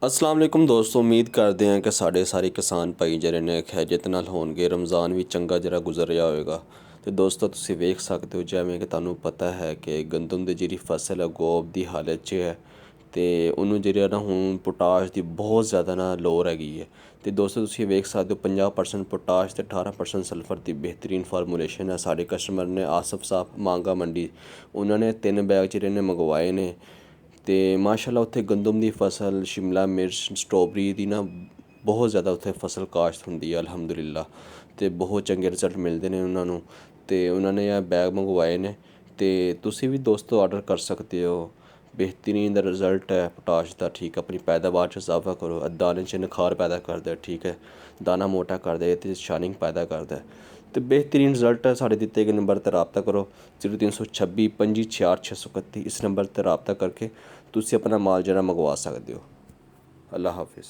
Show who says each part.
Speaker 1: अस्सलाम वालेकुम दोस्तों, उम्मीद करते हैं कि साढ़े सारे किसान भाई ਜਿਹੜੇ ਨੇ ਖੈਰਿਅਤ ਨਾਲ ਹੋਣਗੇ, ਰਮਜ਼ਾਨ ਵੀ ਚੰਗਾ ਜਿਹੜਾ ਗੁਜ਼ਰ ਰਿਹਾ ਹੋਵੇਗਾ। ਤੇ ਦੋਸਤੋ ਤੁਸੀਂ ਵੇਖ ਸਕਦੇ ਹੋ ਜਿਵੇਂ ਕਿ ਤੁਹਾਨੂੰ ਪਤਾ ਹੈ ਕਿ ਗੰਦਮ ਦੀ ਜਿਹੜੀ ਫਸਲ ਹੈ ਗੋਬ ਦੀ ਹਾਲਤ 'ਚ ਹੈ ਤੇ ਉਹਨੂੰ ਜਿਹੜਾ ਨਾ ਹੁਣ ਪੋਟਾਸ਼ ਦੀ ਬਹੁਤ ਜ਼ਿਆਦਾ ਨਾ ਲੋੜ ਹੈਗੀ ਹੈ। ਤੇ ਦੋਸਤੋ ਤੁਸੀਂ ਵੇਖ ਸਕਦੇ ਹੋ 50% ਪੋਟਾਸ਼ ਤੇ 18% ਸਲਫਰ ਦੀ ਬਿਹਤਰੀਨ ਫਾਰਮੂਲੇਸ਼ਨ ਹੈ। ਸਾਡੇ ਕਸਟਮਰ ਨੇ ਆਸਫ ਸਾਹਿਬ ਮانگا ਮੰਡੀ, ਉਹਨਾਂ ਨੇ 3 ਬੈਗ ਜਿਹੜੇ ਨੇ ਮੰਗਵਾਏ ਨੇ ਤੇ ਮਾਸ਼ਾਅੱਲਾ ਉੱਥੇ ਗੰਦਮ ਦੀ ਫਸਲ, ਸ਼ਿਮਲਾ ਮਿਰਚ, ਸਟ੍ਰਾਬੇਰੀ ਦੀ ਨਾ ਬਹੁਤ ਜ਼ਿਆਦਾ ਉੱਥੇ ਫਸਲ ਕਾਸ਼ਤ ਹੁੰਦੀ ਹੈ ਅਲਹਮਦੁਲਿਲਾ। ਤੇ ਬਹੁਤ ਚੰਗੇ ਰਿਜ਼ਲਟ ਮਿਲਦੇ ਨੇ ਉਹਨਾਂ ਨੂੰ ਤੇ ਉਹਨਾਂ ਨੇ ਇਹ ਬੈਗ ਮੰਗਵਾਏ ਨੇ ਤੇ ਤੁਸੀਂ ਵੀ ਦੋਸਤੋ ਆਰਡਰ ਕਰ ਸਕਦੇ ਹੋ। बेहतरीन रिज़ल्ट है पोटाश का, ठीक है। अपनी पैदावार च इजाफा करो, दाने च निखार पैदा करता है, ठीक है। दाना मोटा करता है, शाइनिंग पैदा करता है। तो बेहतरीन रिज़ल्ट है। साढ़े दिते गए नंबर पर रबता करो 0326 25 66 631। इस नंबर पर रबता करके तुसी अपना माल जरा मंगवा सकते हो। अल्लाह हाफिज़।